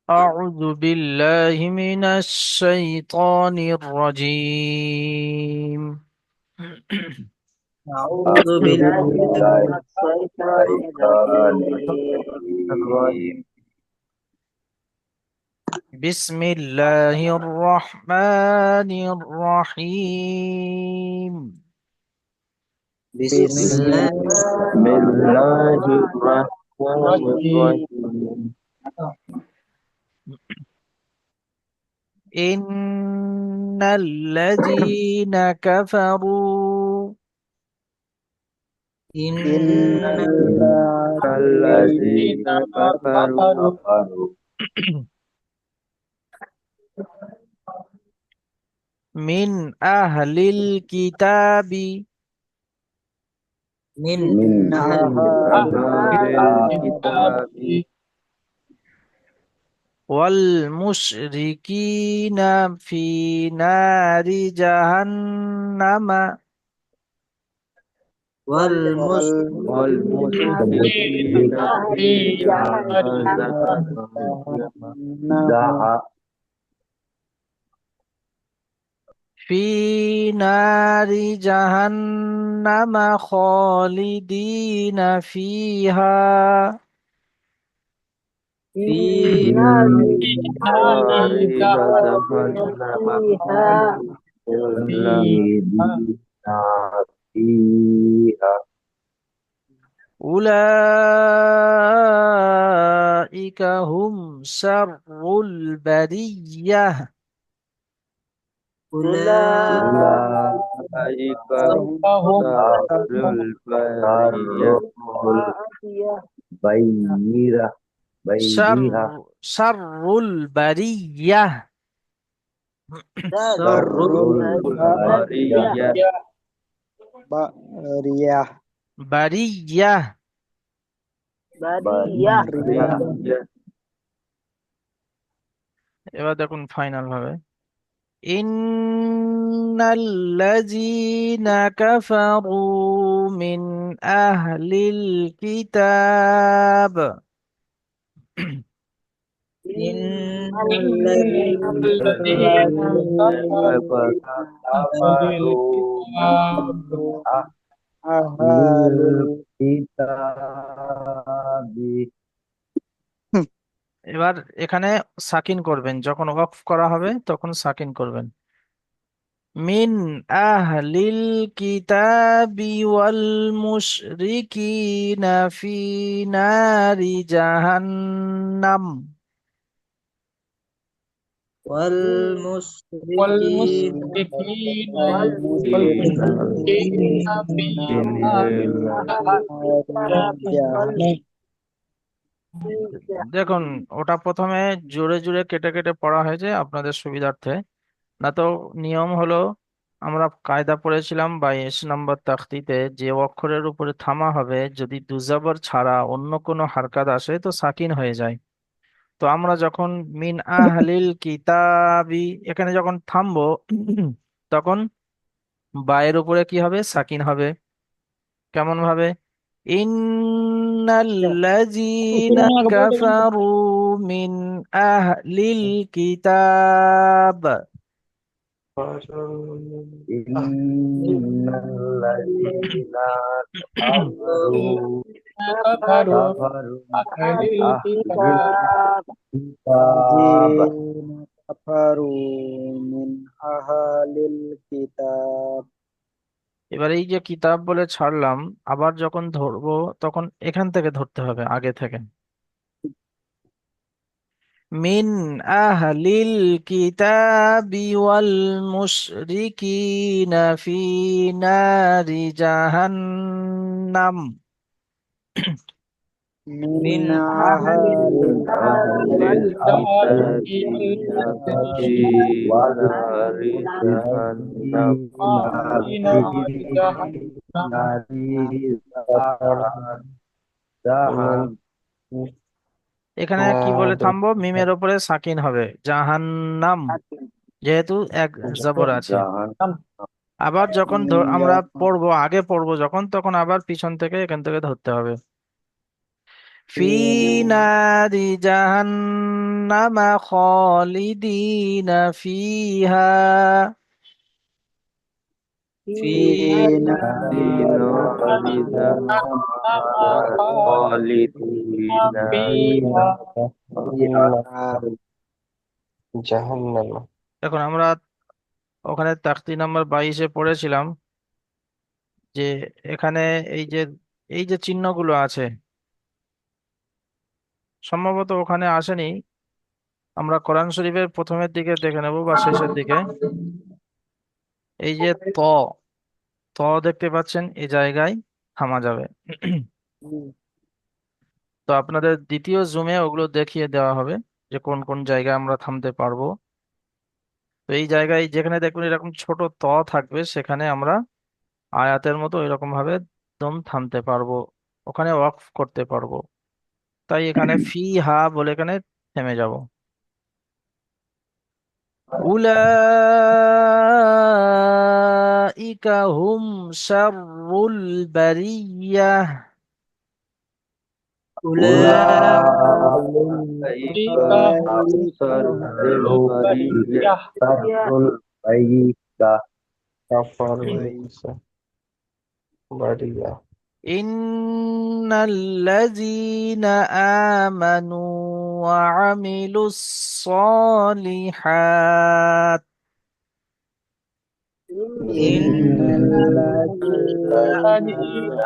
أعوذ بالله من الشيطان الرجيم. أعوذ أعوذ بالله بالله من الشيطان من الشيطان الرجيم. الرجيم. بسم الله الرحمن الرحيم. بسم بسم الله الله الرحمن الرحمن الرحيم. الرحيم. إن الذين كفروا إن إن إن الذين الذين كفروا كفروا من أهل الكتاب من من أهل أهل الكتاب الكتاب والمشركين في نار جهنم والمسلمين في والمسرفين نار في نار جهنم جهنم جهنم في نار جهنم خالدين فيها في نار في نار جهنم جهنم فيها خالدين فيها. أولئك هم شر البرية أولئك أولئك هم شر شر البرية البرية بريها شر البرية شر شر البرية البرية برية برية برية برية এবার দেখুন ফাইনাল ভাবে إن الذين كفروا من أهل الكتاب إن إن الذين الذين كفروا من كفروا أهل أهل الكتاب এবার এখানে সাকিন করবেন, যখন ওয়াকফ করা হবে তখন সাকিন করবেন। মিন আহলিল কিতাবি ওয়াল মুশরিকিনা ফি নারি জাহান্নাম والمشركين والمشركين إن والمشركين في نار جهنم দেখুন, ওটা প্রথমে জোরে জোরে কেটে কেটে পড়া হয়েছে আপনাদের সুবিধার্থে। না তো নিয়ম হলো, আমরা কায়দা পড়েছিলাম 22 নম্বর তাখতিতে, যে অক্ষরের উপরে থামা হবে যদি দুজাবর ছাড়া অন্য কোনো হারকাত আসে তো সাকিন হয়ে যায়। তো আমরা যখন মিন আহলিল কিতাবি এখানে যখন থামবো তখন বায়ের উপরে কি হবে? সাকিন হবে। কেমন ভাবে? ইন্নাল্লাযীনা কাফারু মিন আহলিল কিতাব। إن الذين كفروا كفروا كفروا أهل من أهل الكتاب الكتاب الذين كفروا من أهل الكتاب এবার এই যে কিতাব বলে ছাড়লাম, আবার যখন ধরবো তখন এখান থেকে ধরতে হবে, আগে থেকে। মিন আহলিল কিতাবি ওয়াল মুশরিকিনা ফি নারি জাহান্নাম। من من أهل أهل من الكتاب أهل الكتاب الكتاب في نار جهنم في نار جهنم এখানে কি বলে থামবো? মিমের উপরে সাকিন হবে, জাহান্নাম, যেহেতু এক জবর আছে। جهنم আবার যখন আমরা পড়বো, আগে পড়বো যখন, তখন আবার পিছন থেকে এখান থেকে ধরতে হবে। في نار جهنم خالدين فيها في Dinarida Khalidina فيها Jahannam. এখন আমরা ওখানে তাখতি নাম্বার 22-এ পড়েছিলাম যে এখানে এই যে এই যে চিহ্নগুলো আছে সম্ভবত ওখানে আসেনি। আমরা কোরআন শরীফের প্রথমের দিকে দেখে নেব বা শেষের দিকে। এই যে ত ত দেখতে পাচ্ছেন, এই জায়গায় থামা যাবে। তো আপনাদের দ্বিতীয় জুমে ওগুলো দেখিয়ে দেওয়া হবে যে কোন কোন জায়গায় আমরা থামতে পারবো। তো এই জায়গায় যেখানে দেখবেন এরকম ছোট ত থাকবে সেখানে আমরা আয়াতের মতো এরকম ভাবে দম থামতে পারবো, ওখানে ওয়াকফ করতে পারবো। তাই এখানে ফি হা বলে এখানে থেমে যাব। উলাইকা হুম শাররুল বারিয়াহ। Ulaika Asarul Bariyah Sarul Bariyah Kafar Bariyah. ইন্নাল্লাযীনা আমানু ওয়া আমিলুস সালিহাত إن الذين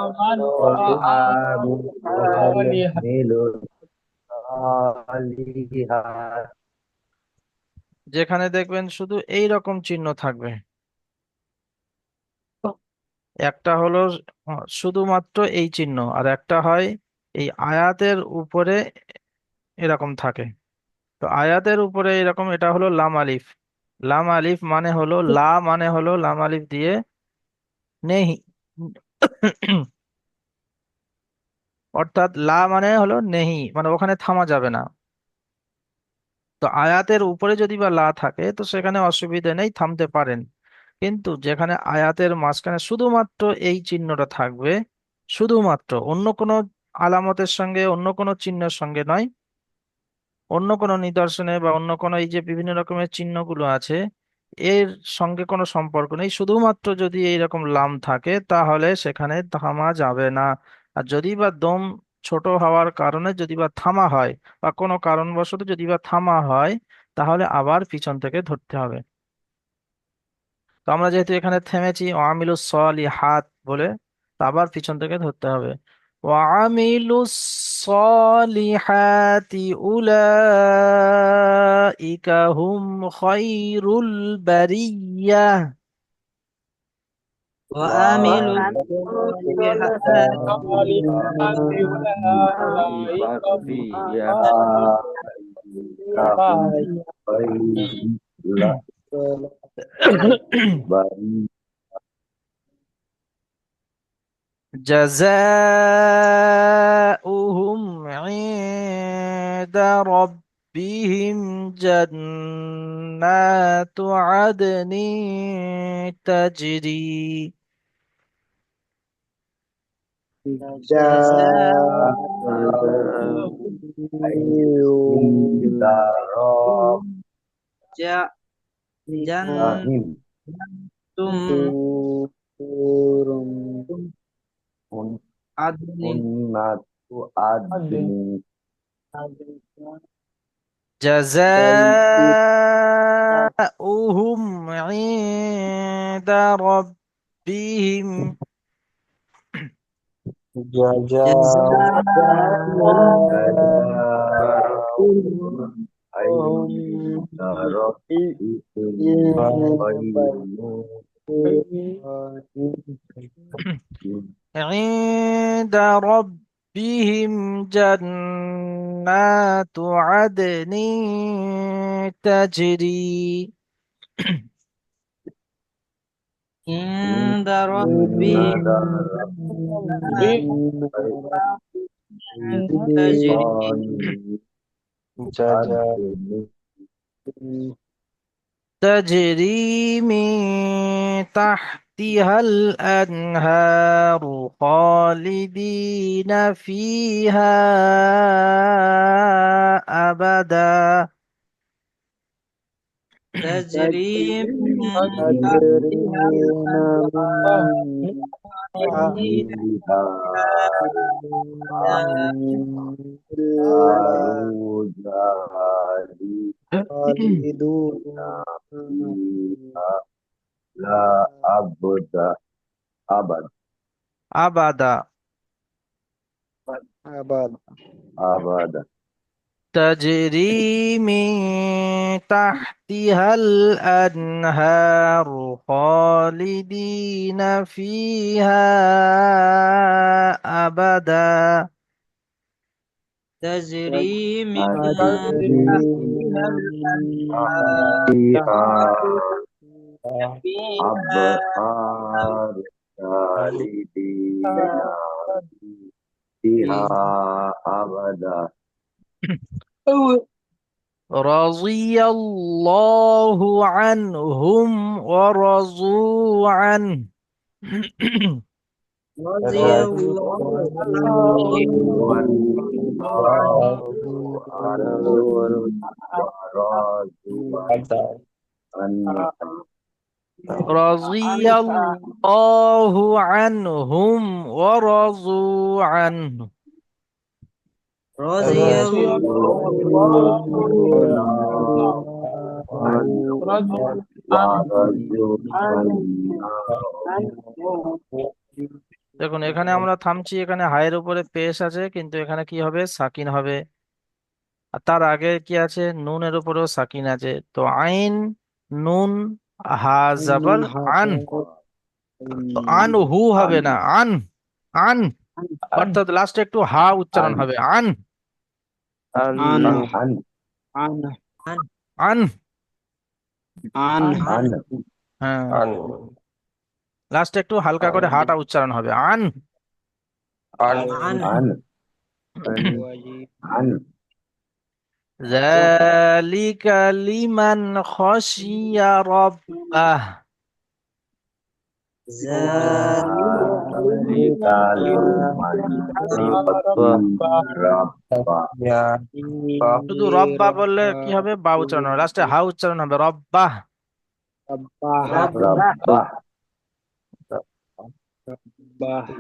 آمنوا وعملوا الصالحات যেখানে দেখবেন শুধু এই রকম চিহ্ন থাকবে, একটা হলো শুধুমাত্র এই চিহ্ন, আর একটা হয় এই আয়াতের উপরে এরকম থাকে। তো আয়াতের উপরে এরকম, এটা হলো লাম আলিফ। লাম আলিফ মানে হলো লা, মানে হলো লাম আলিফ দিয়ে নেহি, অর্থাৎ লা মানে হলো নেহি, মানে ওখানে থামা যাবে না। তো আয়াতের উপরে যদি বা লা থাকে তো সেখানে অসুবিধা নেই, থামতে পারেন। কিন্তু যেখানে আয়াতের মাঝখানে শুধুমাত্র এই চিহ্নটা থাকবে, শুধুমাত্র, অন্য কোনো আলামতের সঙ্গে অন্য কোনো চিহ্নের সঙ্গে নয়, অন্য কোনো নিদর্শনে বা অন্য কোনো এই যে বিভিন্ন রকমের চিহ্নগুলো আছে এর সঙ্গে কোনো সম্পর্ক নেই, শুধুমাত্র যদি এইরকম লাম থাকে তাহলে সেখানে থামা যাবে না। আর যদি বা দম ছোট হওয়ার কারণে যদি বা থামা হয় বা কোনো কারণবশত যদি বা থামা হয় তাহলে আবার পিছন থেকে ধরতে হবে। তো আমরা যেহেতু এখানে থেমেছি ওয়ামিলুস সলিহাত বলে, তো আবার পিছন থেকে ধরতে হবে। ওয়ামিলুস সলিহাতি উলাইকা হুম খায়রুল বারিয়াহ। وعملوا الصالحات أولئك جزاؤهم عند ربهم جنات عدن تجري جزاء جنة عدن جزاؤهم عند ربهم جزاء عند ربهم جنات عدن تجري عند ربهم تجري تجري من تحت تحتها الأنهار خالدين فيها أبدا. تجري من تحتها تجرين الأنهار من خالدين تحتها فيها الأنهار خالدون فيها لا أبد أبد أبدا. أبد أبدا. تجري من تحتها الأنهار خالدين فيها أبدا. تجري من تجري تحتها الأنهار فيها فيها أبحار خالدين فيها أبدا. رضي الله عنهم ورضوا عنه. رضي رضي الله عنه الله عنه ورضوا عنه. رضي الله عنهم ورضوا عنه. رضي رضي الله الله عنه ورضوا عنه. দেখুন এখানে আমরা থামছি, এখানে হায়ের উপরে পেশ আছে, কিন্তু এখানে কি হবে, সাকিন হবে। আর তার আগে কি আছে, নুনের উপরেও সাকিন আছে। তো আইন, নুন, হা জবর আন। তো আন হু হবে না, আন, আন, অর্থাৎ লাস্টে একটু হা উচ্চারণ হবে, আন, عن আন। عن হ্যাঁ, লাস্টে একটু হালকা করে হাটা উচ্চারণ হবে, আন। عن ذلك لمن خشي ربه. ذلك শুধু রব্বা বললে কি হবে, বা উচ্চারণ হবে, লাস্টে হা উচ্চারণ হবে, রব্বা।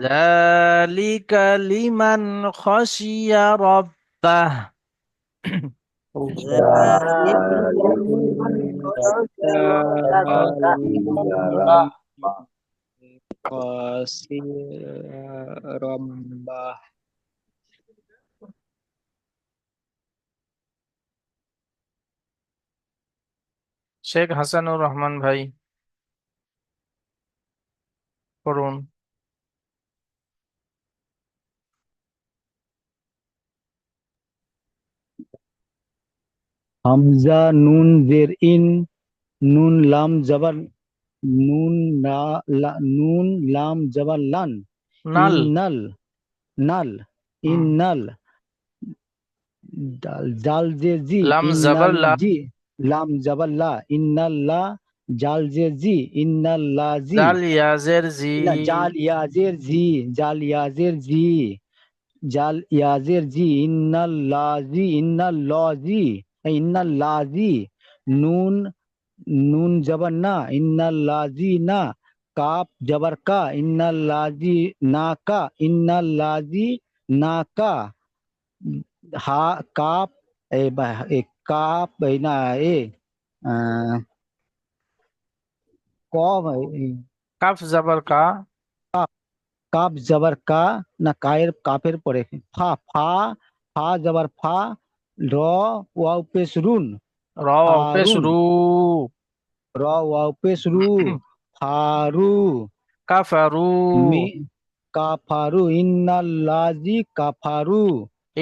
ذلك لمن خشي ربه. শেখ হাসানুর রহমান ভাই পড়ুন। হামজা নুন জের ইন, নুন লাম জবর নুন নুন লাম জবর লান, নাল, ইন্নাল নাল ইন্নাল জাল জে জি, লাম জবর ইন্নাল লা, জি লাম জবর লা, ইন্নাল লা জাল জে জি, ইন্নাল লা জি জাল ইয়াজের জি, না, জাল ইয়াজের জি, জাল ইয়াজের জি, জাল ইয়াজের জি, ইন্নাল লাজি, ইন্নাল লাজি, ইন্নাল লাজি, নুন নুন জবর না, ইন্নাল লাজি না, কাপ জবর কা, ইন্নাল লাজি না কা, ইন্নাল লাজি না কা, হা কাপ কাপ না এ আহ, কব কাফ জবর কা, কাপ জবর কা না, কায়ের কাপের পরে ফা, ফা ফা জবর ফা, র ওয়াও পেশ রুন, র পেশ ফারুন, রু, র ওয়াও পেশ রু, ফারু, কাফারু, মি কাফারু, ইন্নাল্লাজি কাফারু,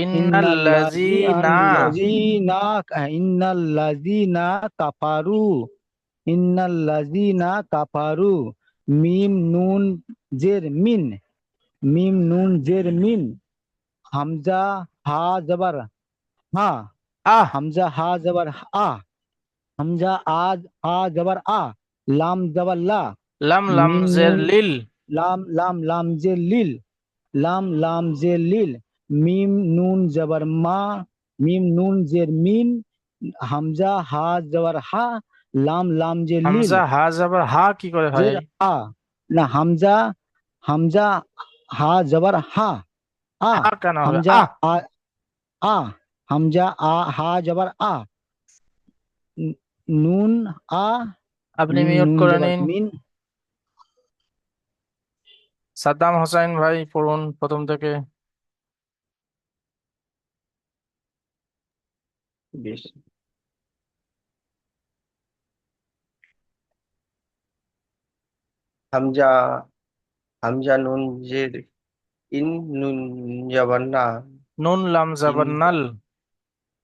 ইন্নাল্লাজি ইন্নাল্লাযীনা, আল্লাযিনা, ইন্নাল্লাযিনা কাফারু, ইন্নাল্লাযিনা কাফারু, মিম নুন জের মিন, মিম নুন জের মিন, হামজা হা জবর হা, আহ, হামজা হা জবর আ, হামজা আ জবর আ, লাম জবর লা, লাম লাম মিম জের নুন লিল। লাম লাম লাম জের লিল, লাম লাম জের লিল, মিম নুন জবর মা, মিম নুন জের মিন, হামজা হা জবর হা, লাম লাম জের লিল, হামজা হা জবর হা কি করে হয়? জের আ, না হামজা, হামজা হা জবর হা, আ, হা কেন হবে হামজা আ? আ, আ, হামজা আ হা জবর আ, নুন আ, আপনি মিম মিউট নুন করে জবর নিন। মিন। সাদ্দাম হোসেন ভাই পড়ুন প্রথম থেকে। বেশ। হামজা, হামজা নুন জের ইন, নুন জবর না, নুন লাম ইন, জবর নাল।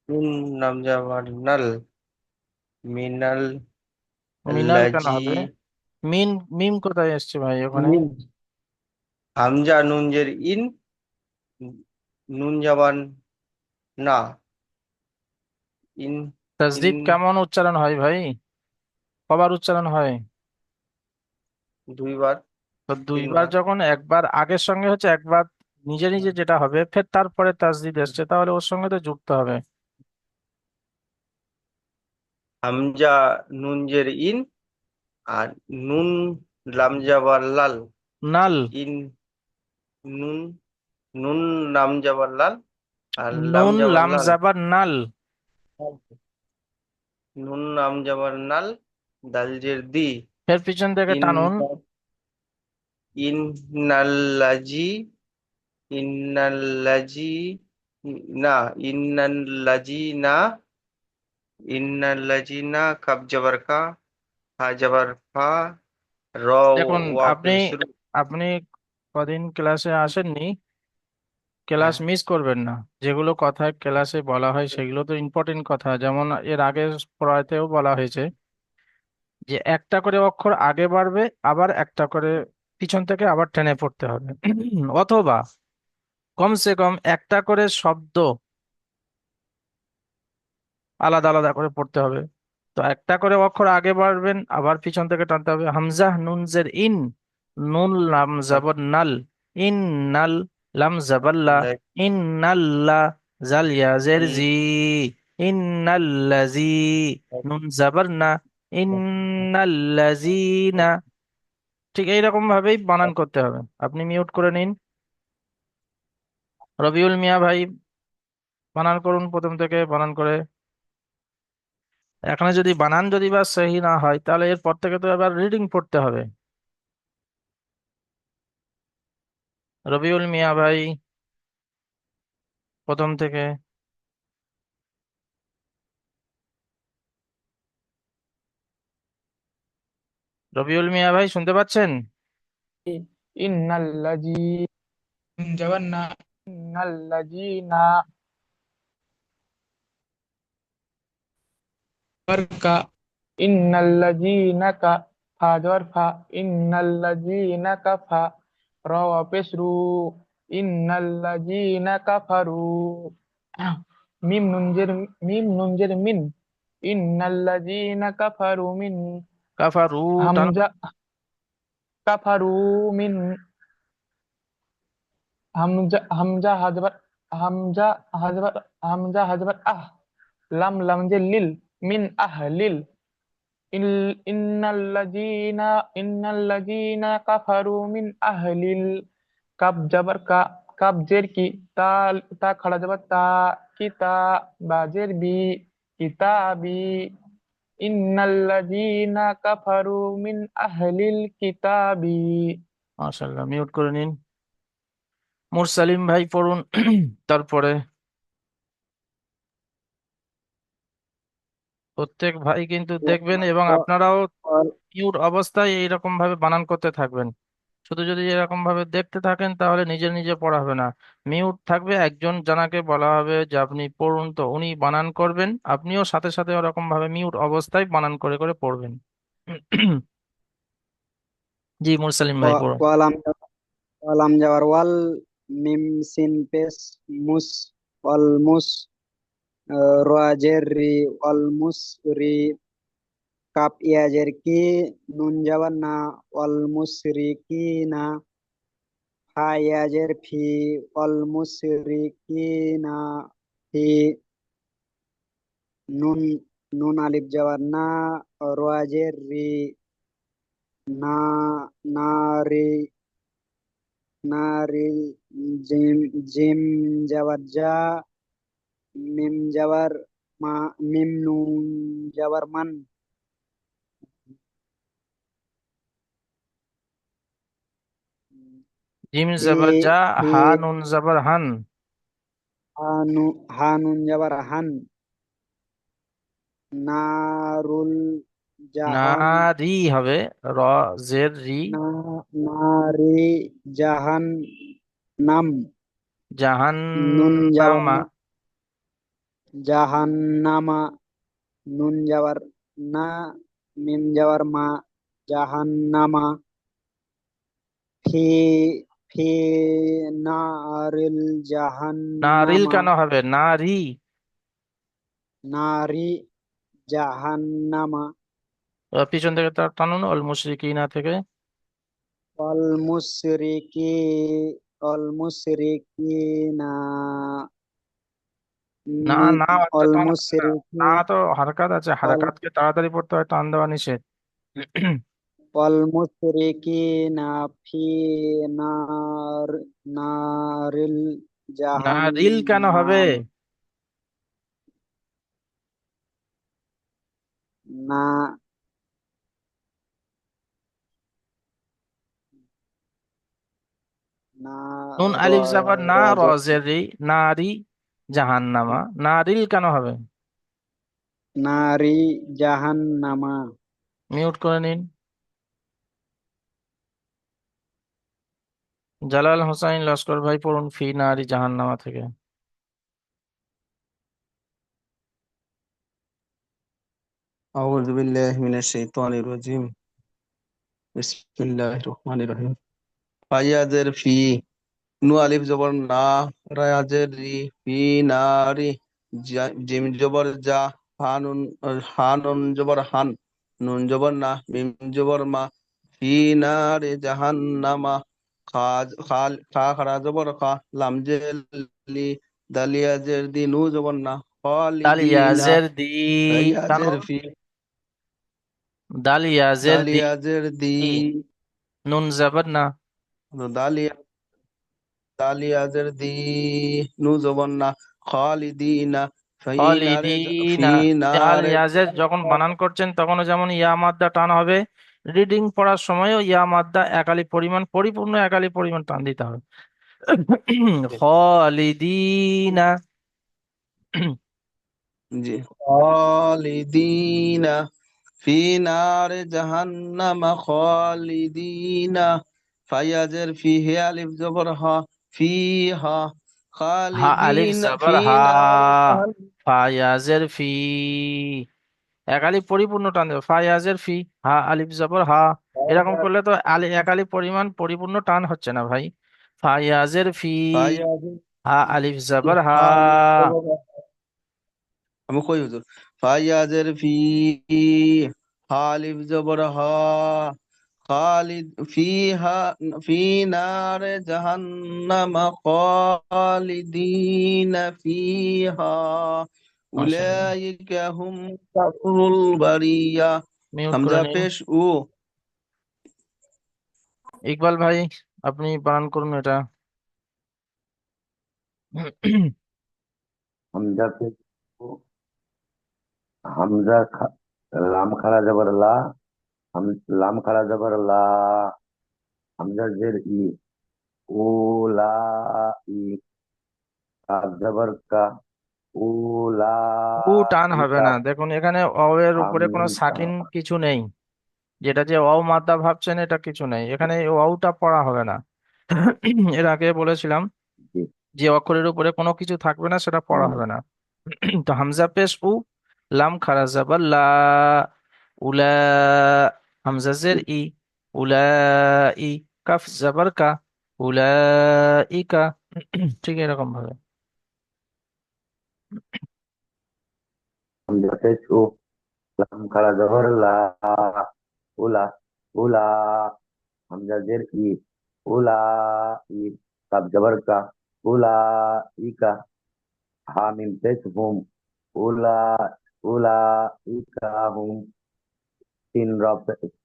নুন নাম জবর নাল, মিনাল মিনাল কেন লাজি, হবে? মিন, মিম কোথায় এসছে ভাই ওখানে? মিন, হামজা নুন জের ইন, নুন জবর না, ইন, ইন তাসদিদ কেমন উচ্চারণ হয় ভাই? কবার উচ্চারণ হয়? দুইবার, তো দুইবার তিনবার। যখন একবার আগের সঙ্গে হচ্ছে, একবার নিজে নিজে যেটা হবে, ফের তারপরে তাসদিদ এসছে, তাহলে ওর সঙ্গে তো যুক্ত হবে। হামজা নুন জের ইন, আর নুন লাম জবর লাল, নাল। ইন, নুন, নুন লাম জবর লাল, আর লাম নুন জবর লাম লাল, জাবার নাল। নুন লাম জবর নাল, দাল জের দি, ফের পিছন থেকে ইন, টানুন। ইন নাল্লাজি, ইন্নাল্লাজি না, ইন্নাল্লাজি না, ইন্নাল্লাজি না, কাব জবর কা, হা জবর ফা, র, দেখুন, ওয়া আপনি পেশ শুরু। আপনি কদিন ক্লাসে আসেননি, ক্লাস হ্যাঁ, মিস করবেন না। যেগুলো কথা ক্লাসে বলা হয় সেগুলো তো ইম্পর্টেন্ট কথা, যেমন এর আগে পড়াতেও বলা হয়েছে যে একটা করে অক্ষর আগে বাড়বে, আবার একটা করে পিছন থেকে আবার টেনে পড়তে হবে। অথবা কমসে কম একটা করে শব্দ আলাদা আলাদা করে পড়তে হবে। তো একটা করে অক্ষর আগে বাড়বেন, আবার পিছন থেকে টানতে হবে। হামজা নুন জের ইন, নুন লাম জাবর নাল, ইন নাল, লাম জাবাল্লা, ইন নাল্লা, জাল ইয়া জের জি, ইন নাল্লাজি, নুন জাবার না, ইন নাল্লাজিনা। ঠিক এইরকম ভাবেই বানান করতে হবে। আপনি মিউট করে নিন। রবিউল মিয়া ভাই বানান করুন প্রথম থেকে, বানান করে। এখানে যদি বানান যদি বা সহি না হয়, তাহলে এরপর থেকে তো আবার রিডিং পড়তে হবে। রবিউল মিয়া ভাই প্রথম থেকে। রবিউল মিয়া ভাই শুনতে পাচ্ছেন? ইন্নাল্লাজি জবান্না, ইন্নাল্লাজিনা বারকা, ইন্নাল্লাজিনাকা ফা জবর ফা, ইন্নাল্লাজিনাকা ফা, র ওয়া পেশ রু, ইন্নাল্লাজিনা কাফারু, মিম নুনজের মিন, ইন্নাল্লাজিনা কাফারু মিন, কাফারু টান। হামজা কাফারু মিন, হামজা হাজবার, হামজা হাজবার, হামজা হাজবার আহ, লাম লামজে লিল, মিন লিল, ইন্নাল্লাযীনা, ইন্নাল্লাযীনা কাফারু মিন আহলিল, কাব জাবার কা, কাব জের কি, তা, তা খাড়া যাবার তা, কিতা, বা জের বি, কিতাবি, ইন্নাল্লাযীনা কাফারু মিন আহলিল কিতাবি। মাশাআল্লাহ, মিউট করে নিন। মুরসালিম ভাই পড়ুন। তারপরে প্রত্যেক ভাই কিন্তু দেখবেন, এবং আপনারাও মিউট অবস্থায় এইরকম ভাবে বানান করতে থাকবেন। শুধু যদি এরকম ভাবে দেখতে থাকেন তাহলে নিজে নিজে পড়া হবে না। মিউট থাকবে, একজন জানাকে বলা হবে যে আপনি পড়ুন, তো উনি বানান করবেন, আপনিও সাথে সাথে ওরকম ভাবে মিউট অবস্থায় বানান করে করে পড়বেন। জি মুরসালিম ভাই পড়ুন। ওয়ালাম, ওয়ালাম যাওয়ার ওয়াল, মিম সিন পেশ মুস, ওয়াল মুস, রাজের রি, ওয়াল মুস রি, কাপ ইয়াজের কি, নুন যাবার না, অল মুসরিকি না, ফা ইয়াজের ফি, অল মুসরিকি না, ফি, নুন নুন আলিফ যাবার না, রোয়াজের রি, না, নারি, নারি, জিম জিম যাবার যা, মিম যাবার মা, মিম নুন যাবার মান, জিম ফি জবর যা, ফি হা নুন জবর হান। হা নুন যাবার হান, নারুল জাহান, নারি হবে, র জের রি। না, নারি জাহান নাম, নুন যাবার জাহান্নামা। না, জাহান নামা, নুন যাবার না, মিম যাবার মা, জাহান নামা, ফি ফি নারিল জাহান নারিল নামা, কেন হবে, নারী। নারি জাহান নামা, পিছন থেকে তার টানুন, অল মুশরিকিনা থেকে। অল মুশরিকি, অল মুশরিকিনা, না না বাচ্চা অল টান হবে না। মুশরিকি, না তো হারকাত আছে, অল হারকাতকে তাড়াতাড়ি পড়তে হয়, টান দেওয়া নিষেধ। অল মুশরিকিনা ফি নার, নারিল নারিল কেন হবে? জাহান্নাম, না, না, নুন আলিফ জাবার না, রজের রজের রি, নারী, জাহান্নামা। নারিল কেন হবে? নারী জাহান্নামা। মিউট করে নিন। জালাল হোসাইন লস্কর ভাই পড়ুন ফি নারী জাহান্নামা থেকে। أعوذ بالله من الشيطان الرجيم بسم الله الرحمن الرحيم ফাইয়াজের ফি নু আলিফ জবর না রায়াজের রি ফি নারি জিম জবর যা হানুন হানুন জবর হান নুন জবর না মিম জবর মা ফি নারে জাহান্নামা খা খারা জবর খা লাম জের লি দালিয়াজের দি নু জবর না খালিদিনা দালিয়াজের দি ফাইয়াজের টানুন, ফি দালিয়াজের দি, দালিয়াজের দি নুন জাবার না, দালিয়া দালিয়াজের দি নু জবর না খালিদিনা খালিদিনা। আল ফিনারে ইয়াজের যখন বানান করছেন তখনও যেমন ইয়া মাদ্দা টান হবে, রিডিং পড়ার সময়ও ইয়া মাদ্দা একালি পরিমাণ, পরিপূর্ণ একালি পরিমাণ টান দিতে হবে। খালিদিনা। জি খালিদিনা ফিনারে জাহান্নামা খালিদিনা ফায়াজের ফি হে আলিফ জবর হা ফি হা হা আলিফ খালিদিনা জাবার হা, ফিনারে ফায়াজের ফি, একালি পরিপূর্ণ টান দেবে, ফায়াজের ফি, হা আলিফ জাবার হা। এরকম করলে তো একালি পরিমাণ পরিপূর্ণ টান হচ্ছে না ভাই। ফায়াজের ফি, ফায়াজের হা আলিফ জাবার হা। হা আমি কই হুজুর ফায়াজের ফি হালিফ জবর হা খালিদ ফিহা ফি নারে জাহান্নামা খালিদিনা ফিহা মাশাআল্লাহ। উলাইকা হুম শাররুল বারিয়া মিউট করে হামজা নিন। পেশ উ ইকবাল ভাই, আপনি বানান করুন এটা। হামজা पे হামজা লাম খাড়া জবর লা, হাম লাম খাড়া জবর লা, হামজা জের ই, ও লা ই, কাফ জবর কা, ও লা উ টান ই হবে না, কাফ, দেখুন এখানে অ এর উপরে কোনো সাকিন কিছু নেই, যেটা যে অ মাদ্দা ভাবছেন এটা কিছু নেই এখানে, অউটা পড়া হবে না। এর আগে বলেছিলাম যে অক্ষরের উপরে কোনো কিছু থাকবে না, সেটা পড়া হবে না। তো হামজা পেশ উ, লাম খারা জাবার লা, উলা, হামজা জের ই, উলা ই, কাফ জাবার কা, উলা ইকা। ঠিক এরকম ভাবে। হামজা পেশ ও, লাম খাড়া জবর লা, উলা, উলা, হামজা জের ই, উলা, ই, কাব জবর কা, উলা, ইকা, হা মিম পেশ হুম, উলা, উলা, ইকা হুম, তিন র,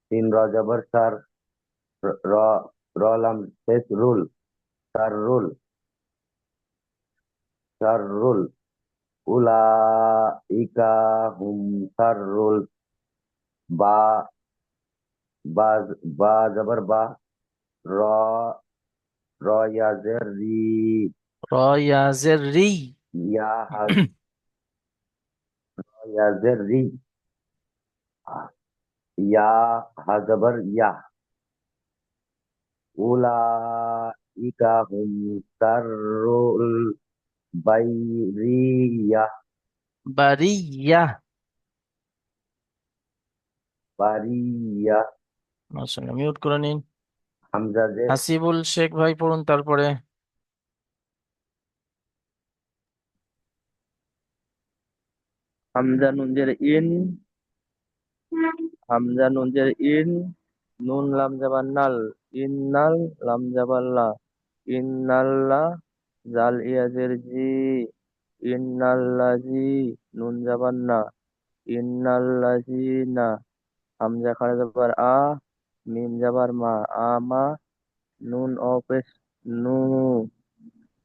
তিন র জবর সার, র, র লাম পেশ রুল, সার রুল, সার রুল, উলা, ইকা হুম, সার রুল, বা, বা, বা জবর বা, র, র ইয়া জের রি, র ইয়া জের রি। ইয়া হা, ইয়া জের রি, ইয়া হা জবর ইয়া, উলা, ইকা হুম, সারুল, বাইরিয়া, বারিয়া। বারিয়া, মাশাআল্লাহ, মিউট করে নিন। হামজা জের, হাসিবুল শেখ ভাই পড়ুন তারপরে। হামজা নুন জের ইন, হামজা নুন জের ইন, নুন লাম জাবার নাল, ইন্নাল, লাম জাবার লা, ইন্নাল্লাহ, জাল ইয়াজের জি, ইন্নাল্লাজি, নুন জাবার না, ইন্নাল্লাজিনা, হামজা খাড়া যাবার আ, মিম যাবার মা, আমা, নুন অপেশ নু,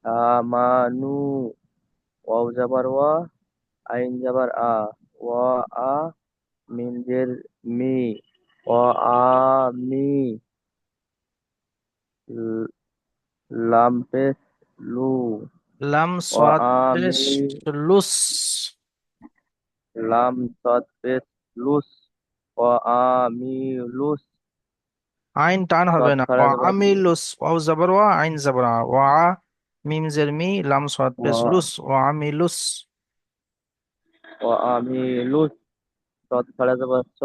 আমানু, ওয়াও যাবার ওয়া, আইন যাবার আ, ওয়া আ, মিম জের মি, ওয়া আ মি, ল- লাম পেশ লু, লাম ওয়া সাদ আ মি, পেশ লুস। লাম সাদ পেশ লুস, ওয়া আ মি লুস, আইন টান হবে সাদ না। খাড়া ওয়া যাবার আমিলুস, ওয়াও জবর ওয়া, আইন জবর আ, ওয়া মিম জের মি, লাম সাদ পেশ ওয়া, লুস, ওয়া আমিলুস। ওয়া আমি লুস, সৎ খাড়া যাবার স,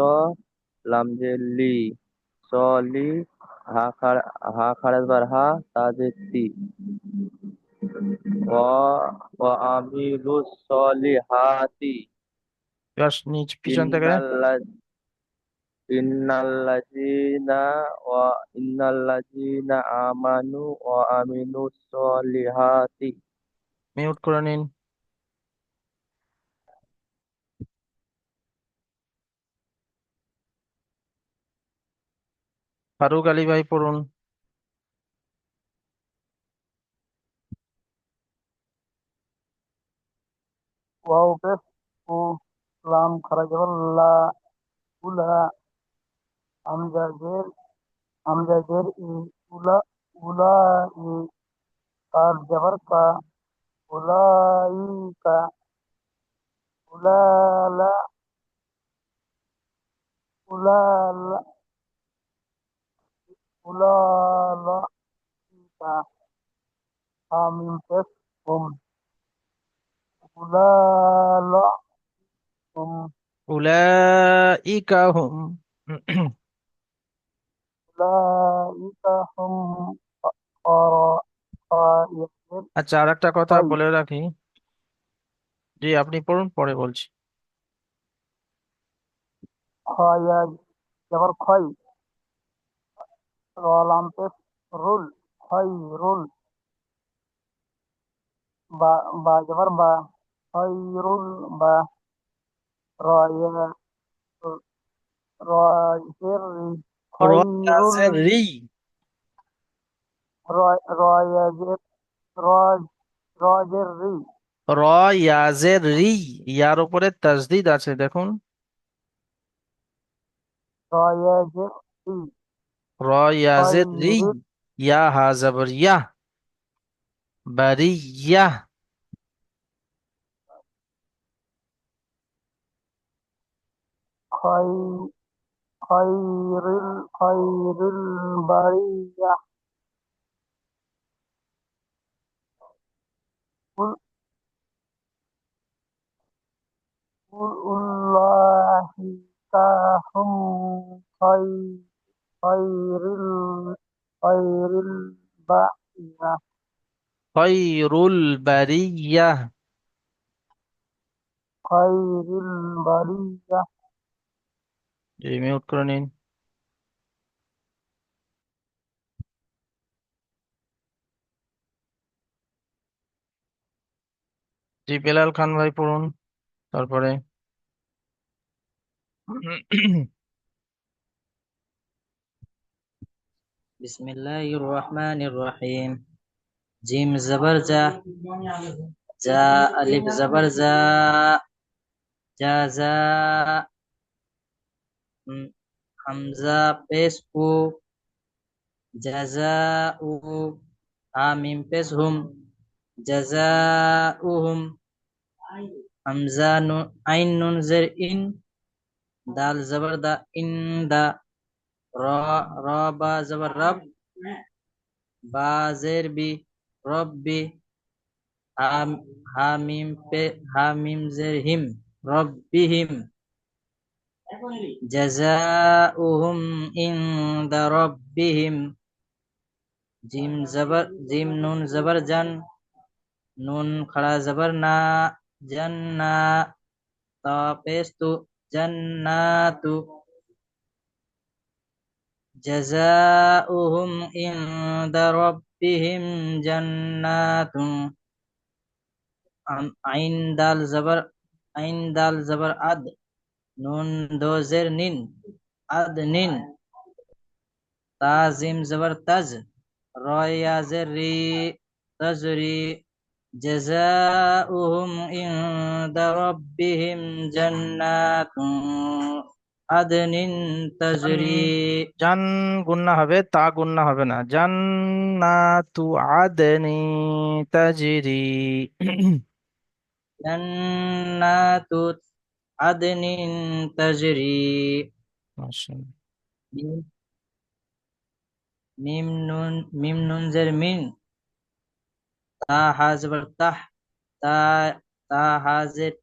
লাম যে লি, স লি, হা খাড়া যাবার হা, তা যে তি, ওয়া, ওয়া আমি লুস সলিহাতি, এবার নিচ পিছন থেকে। ইন্নাল্লাহ, ইন্নাল্লাযীনা, ওয়া ইন্নাল্লাযীনা আমানু ওয়া আমিলুস সলিহাতি। মিউট করে নিন। ফারুক আলী ভাই পড়ুন। ওয়াও পেশ উ, লাম খারা জবর লা, উলা, হামজা জের, হামজা জের ই, উলা, উলা ই, কার জবর কা, উলাইকা, উলালা, উলালা, উলালাইকা, হামিম পেশ হুম, উলালা হুম, উলাইকা হুম। উলাইকা হুম খায়রুন। আচ্ছা, আর একটা কথা খাই, বলে রাখি। জি, আপনি পড়ুন, পরে বলছি। খায়া জবর খয়, রলাম পেশ রুল, খয় রুল, বা, বা জবর বা, খয় রুল বা, রয়া, রয়ের রি, র খয় রুল, ইয়াজের রি। রয়ের, রজ, রজের রি, র ইয়াজের রি। ইয়ার উপরে তাসদিদ আছে দেখুন। রয়ের রি, র ইয়াজের রি, খয়রিল, ইয়া হা জবর ইয়া, বারিয়া। খয়, খয়রিল, খয়রিল বারিয়া, উল, উল্লাহি কাহুম, খয়, খয়রিল, খয়রিল বারিয়া, খৈরুল বারিয়া। খয়রিল বারিয়া, জি, মিউট করে নিন। জি, বেলাল খান ভাই পড়ুন তারপরে। বিসমিল্লাহির রহমানির রহিম। জিম জবর জা, জা আলিফ জবর জা, জা জা, হামজা পেশ উ, জাযাউ, হা মিম পেশ হুম, জাযাউহুম, হামজা নুন আইন নুন জের ইন, দাল জবর দা ইন দা, রা রা বা জবর রব, বা জের বি রব্বি, হা হা মিম জের হিম রব্বিহিম, জাযাউহুম ইনদা রব্বিহিম, জিম নুন জবর জান, নুন খড়া জবর না, জান্না, তা পেশ তু, জান্নাতু, জাযাউহুম ইনদা রব্বিহিম জান্নাতুন, আইন দাল জবর আদ, নুন দো জের নিন, আদ নিন, তাজিম জবর তাজ, রয়া জের রি, তাজরি, জাযাউহুম ইনদা রব্বিহিম জান্নাতুন আদনিন জান, তাজরি, জান গুন্না হবে, তা গুন্না হবে না। জান্নাতু আদনি তাজরি। জান্নাতু আদনিন তাজরি, মাশাআল্লাহ। মিম মিম নুন জের মিন, তা হা জবর তাহ, তা তা হা জের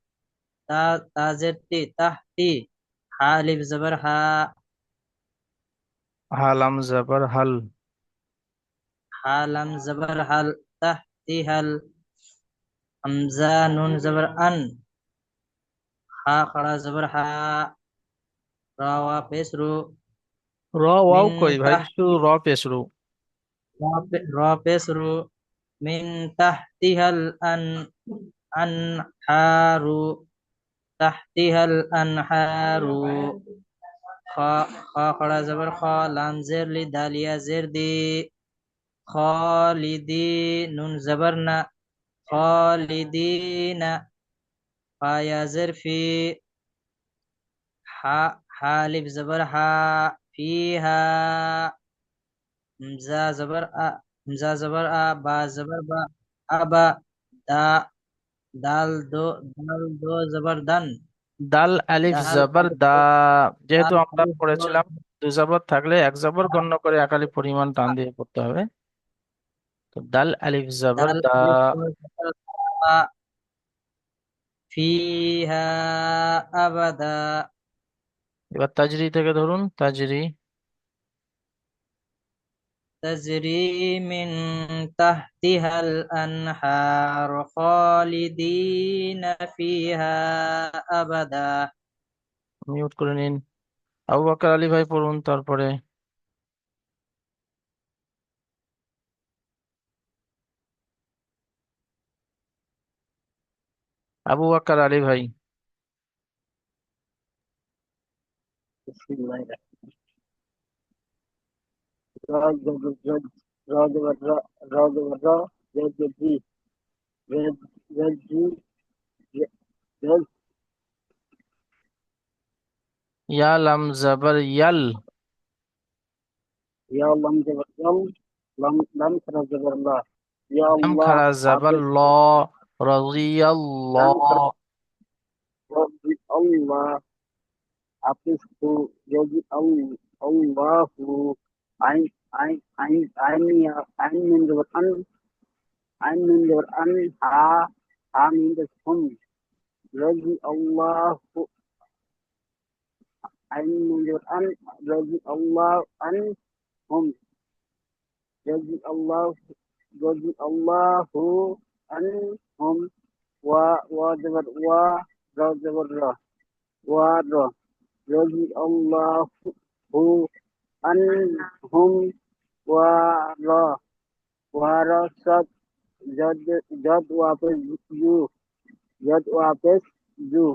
তা, তা জের তি তাহতি, হা আলিফ জবর হা, হালাম জবর হাল। হা লাম জবর হাল, তাহতি হাল, হামজা নুন জবর আন, হা খড়া জবর হা, রা ওয়া পেশ রু, র ওয়াও মিন কই ভাই, তাহ, শুধু র পেশরু। রা পেশ রু, মিন তাহতিহাল আন, আনহারু, তাহতিহাল আনহারু, খা খা খড়া জবর খা, লাম জের লি, দালিয়া জের দি, খালিদি, নুন জবর না, খালিদিনা, ফায়া জের ফি, হা হা আলিফ জবর হা, ফিহা, হামজা জবর আ, হামজা জবর আ, বা জবর বা, আবা, দা দাল দো জবর দান, দাল আলিফ দাল জবর আলিফ দা। যেহেতু দাল আমরা আলিফ পড়েছিলাম দু জবর থাকলে এক জবর গণ্য করে এক আলিফ পরিমাণ টান দিয়ে পড়তে হবে। তো দাল আলিফ জবর দাল দা। আলিফ জবর দা, ফিহা আবাদা, এবার তাজরি থেকে ধরুন, তাজরি। তাজরি মিন তাহতিহাল আনহার খালিদিনা ফিহা আবাদা, মিউট করে নিন। আবু বকর আলী ভাই পড়ুন তারপরে। আবু বকর আলী ভাই। রা জবর জজ, রা জবর রা, রা জবর রা, জেদ জবর জি, জেদ জেদ জি, জেদ, ইয়া লাম জবর ইয়াল। ইয়া লাম জবর ইয়াল, লাম লাম খরা জবর লা, ইয়া লাম আল্লাহ খারা জবর হাফেজ, ল। লাম রাদিয়াল্লাহ। খরা রব্বি আল্লাহ হাফেজ তু, রবি আল্লাহু, আইন আইন আইন আইন আইন মিন জবর আন, আইন মিন জবর আন, হা হা মিন জবর হুম, রবি আল্লাহু, আইন মিন জবর আন, রবি আল্লাহ আন হুম, رضي الله عنهم و جبر و را جبر را و را রাদিয়াল্লাহু আনহুম ওয়া রা ওয়ারাসাত জদ জদ ওয়াপস জু জদ ওয়াপস জু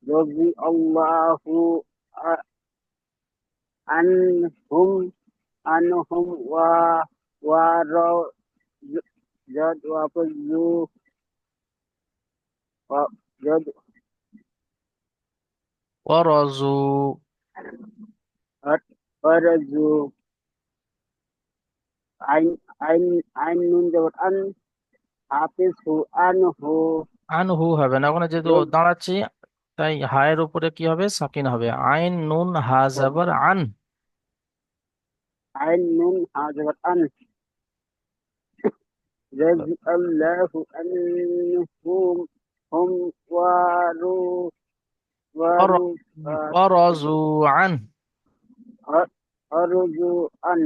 রাদিয়াল্লাহু আনহুম আনহুম ওয়া রা জদ ওয়াপস জু জদ ওয়ারাজু। ওয়ারাজু আইন আইন আইন নুন জবর আন হাফিজ হু আনহু আনহু হবে না, ওখানে যেহেতু দাঁড়াচ্ছি তাই হায়ের উপরে কি হবে, সাকিন হবে। আইন নুন হা জাবার আন। আইন নুন হা জবর আন রাদিয়াল্লাহু আনহুম হুম ওয়ারু ওয়ারু ওয়ারাজু আন। আরজু আন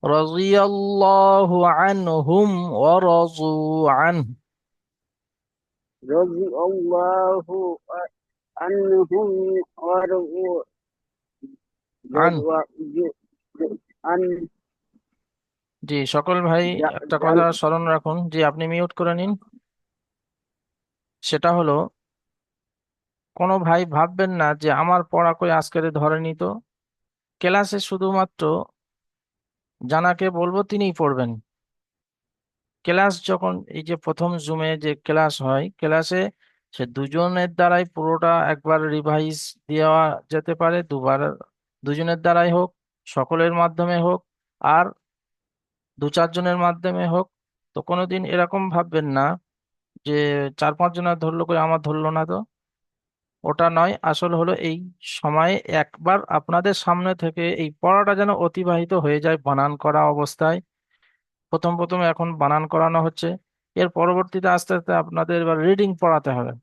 রাদিয়াল্লাহু আনহুম ওয়ারাজু আন। রাদিয়াল্লাহু আনহুম ওয়ারু আন। আন জি, সকল ভাই একটা কথা স্মরণ রাখুন, জি আপনি মিউট করে নিন। সেটা হলো, কোনো ভাই ভাববেন না যে আমার পড়া কই আজকের ধরেনি, তো ক্লাসে শুধুমাত্র জানাকে বলবো তিনিই পড়বেন। ক্লাস যখন এই যে প্রথম জুমে যে ক্লাস হয়, ক্লাসে সে দুজনের দ্বারাই পুরোটা একবার রিভাইজ দেওয়া যেতে পারে, দুবার, দুজনের দ্বারাই হোক, সকলের মাধ্যমে হোক, আর দু চারজনের মাধ্যমে হোক। তো কোনোদিন এরকম ভাববেন না যে চার পাঁচ জনের ধরলো করে আমার ধরলো না, তো ওটা নয়। আসল হলো এই সময়ে একবার আপনাদের সামনে থেকে এই পড়াটা যেন অতিবাহিত হয়ে যায় বানান করা অবস্থায়। প্রথম প্রথম এখন বানান করানো হচ্ছে, এর পরবর্তীতে আস্তে আস্তে আপনাদের এবার রিডিং পড়াতে হবে।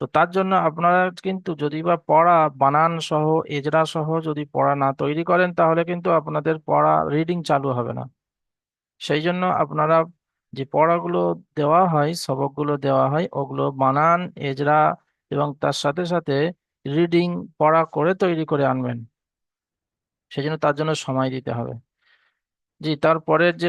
তো তার জন্য আপনারা কিন্তু যদি বা পড়া বানান সহ এজরা সহ যদি পড়া না তৈরি করেন, তাহলে কিন্তু আপনাদের পড়া রিডিং চালু হবে না। সেই জন্য আপনারা যে পড়াগুলো দেওয়া হয়, সবকগুলো দেওয়া হয়, ওগুলো বানান এজরা এবং তার সাথে সাথে রিডিং পড়া করে তৈরি করে আনবেন। সেই জন্য তার জন্য সময় দিতে হবে। জি, তারপরের যে